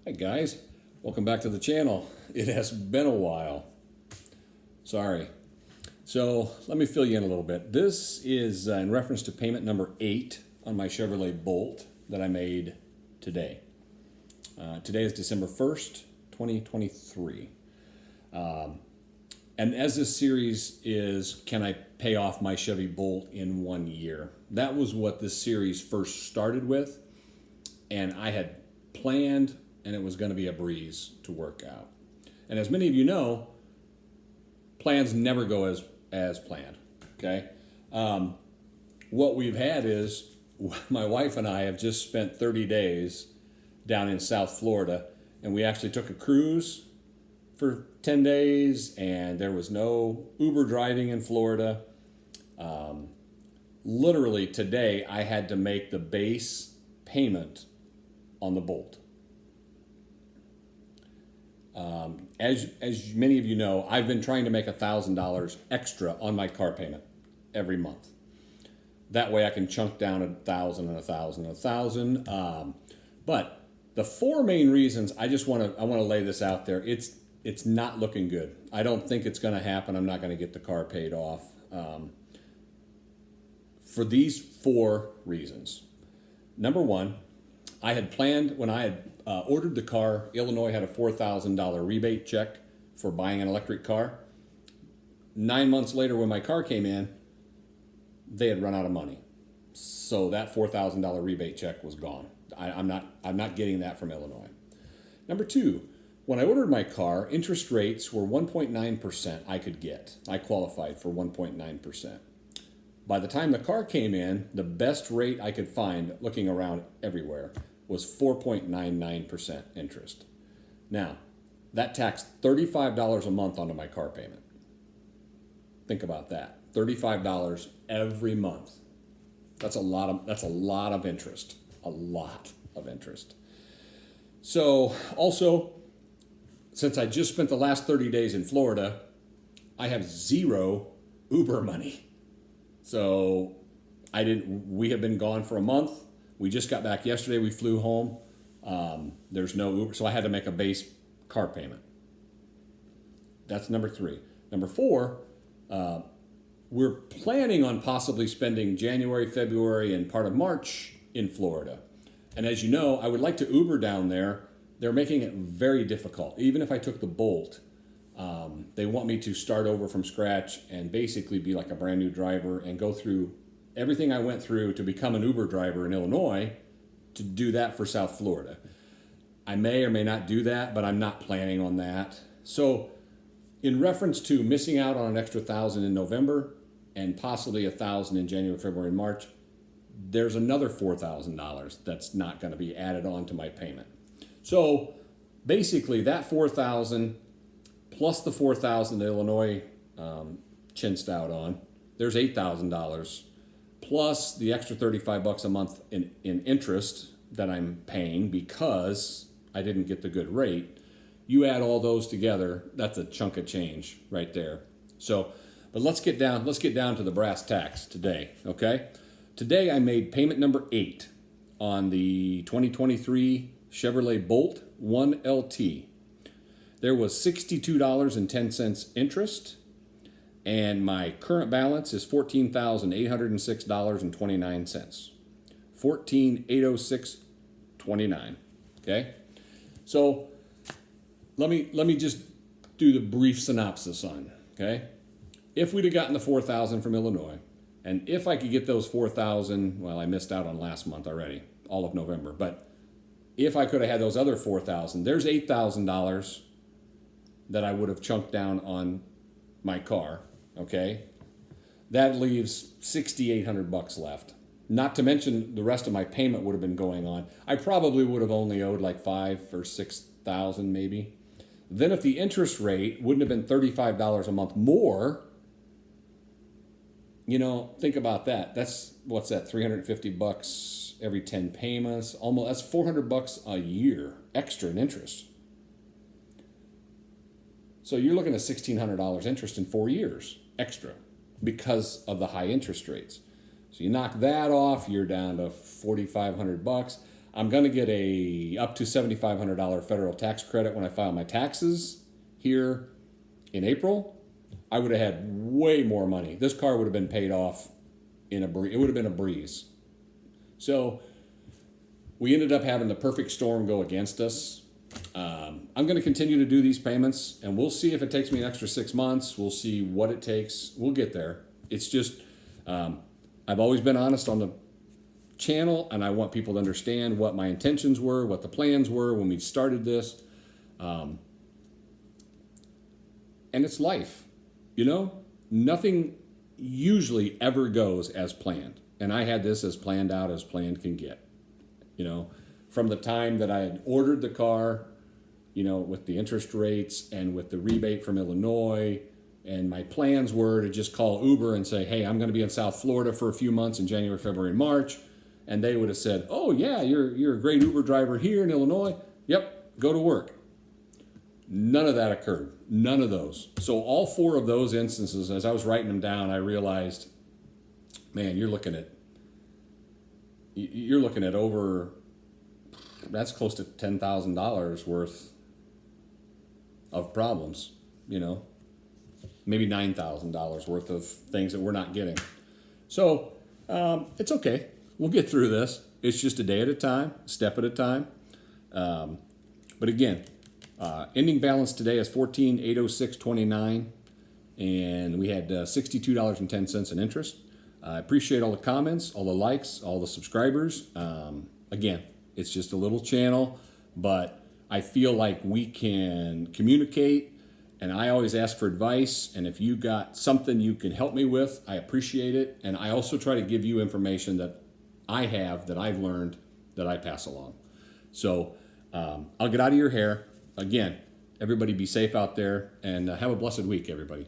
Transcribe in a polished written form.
Hey guys, welcome back to the channel. It has been a while. Sorry. So let me fill you in a little bit. This is in reference to payment number 8 on my Chevrolet Bolt that I made today. Today is December 1st, 2023. And as this series is, can I pay off my Chevy Bolt in 1 year? That was what this series first started with. And I had planned, and it was going to be a breeze to work out. And as many of you know, plans never go as planned. Okay, what we've had is my wife and I have just spent 30 days down in South Florida, and we actually took a cruise for 10 days, and there was no Uber driving in Florida. Literally today, I had to make the base payment on the Bolt. As many of you know, I've been trying to make $1,000 extra on my car payment every month. That way I can chunk down 1,000 and 1,000 and 1,000. But the four main reasons I want to lay this out there. It's not looking good. I don't think it's going to happen. I'm not going to get the car paid off for these four reasons. Number one, I had planned when I had ordered the car. Illinois had a $4,000 rebate check for buying an electric car. 9 months later, when my car came in, they had run out of money, so that $4,000 rebate check was gone. I'm not getting that from Illinois. Number two, when I ordered my car, interest rates were 1.9%. I could get. I qualified for 1.9%. By the time the car came in, the best rate I could find, looking around everywhere, was 4.99% interest. Now, that taxed $35 a month onto my car payment. Think about that. $35 every month. That's a lot of interest. A lot of interest. So, also, since I just spent the last 30 days in Florida, I have zero Uber money. So, we have been gone for a month. We just got back yesterday. We flew home. There's no Uber, so I had to make a base car payment. That's number three. Number four, we're planning on possibly spending January, February, and part of March in Florida. And as you know, I would like to Uber down there. They're making it very difficult. Even if I took the Bolt, they want me to start over from scratch and basically be like a brand new driver and go through everything I went through to become an Uber driver in Illinois, to do that for South Florida. I may or may not do that, but I'm not planning on that. So in reference to missing out on an extra 1,000 in November and possibly 1,000 in January, February, and March, there's another $4,000 that's not going to be added on to my payment. So basically that 4,000 plus the 4,000 that Illinois chinched out on, there's $8,000 plus the extra $35 a month in interest that I'm paying because I didn't get the good rate. You add all those together, that's a chunk of change right there. So, but let's get down to the brass tacks today, okay? Today I made payment number 8 on the 2023 Chevrolet Bolt 1LT. There was $62.10 interest, and my current balance is $14,806.29. $14,806.29. Okay? So let me just do the brief synopsis on, okay? If we'd have gotten the 4,000 from Illinois, and if I could get those 4,000, well, I missed out on last month already, all of November, but if I could have had those other 4,000, there's $8,000 that I would have chunked down on my car, okay? That leaves $6,800 left. Not to mention the rest of my payment would have been going on. I probably would have only owed like $5,000 or $6,000 maybe. Then if the interest rate wouldn't have been $35 a month more, think about that. What's that? $350 every 10 payments. Almost, that's $400 a year extra in interest. So you're looking at $1,600 interest in 4 years extra because of the high interest rates. So you knock that off, you're down to $4,500. I'm going to get a up to $7,500 federal tax credit when I file my taxes here in April. I would have had way more money. This car would have been paid off in a breeze. It would have been a breeze. So we ended up having the perfect storm go against us. I'm going to continue to do these payments, and we'll see if it takes me an extra 6 months. We'll see what it takes. We'll get there. It's just, I've always been honest on the channel, and I want people to understand what my intentions were, what the plans were when we started this. And it's life, you know? Nothing usually ever goes as planned. And I had this as planned out as planned can get. You know, from the time that I had ordered the car, you know, with the interest rates and with the rebate from Illinois, and my plans were to just call Uber and say, hey, I'm going to be in South Florida for a few months in January, February, March. And they would have said, oh, yeah, you're a great Uber driver here in Illinois. Yep, go to work. None of that occurred. None of those. So all 4 of those instances, as I was writing them down, I realized, man, you're looking at over, that's close to $10,000 worth of problems, you know, maybe $9,000 worth of things that we're not getting. So it's okay. We'll get through this. It's just a day at a time, a step at a time. But again, ending balance today is $14,806.29, and we had $62.10 in interest. I appreciate all the comments, all the likes, all the subscribers. Again, it's just a little channel, but I feel like we can communicate, and I always ask for advice. And if you got something you can help me with, I appreciate it. And I also try to give you information that I have, that I've learned, that I pass along. So I'll get out of your hair. Again, everybody be safe out there, and have a blessed week, everybody.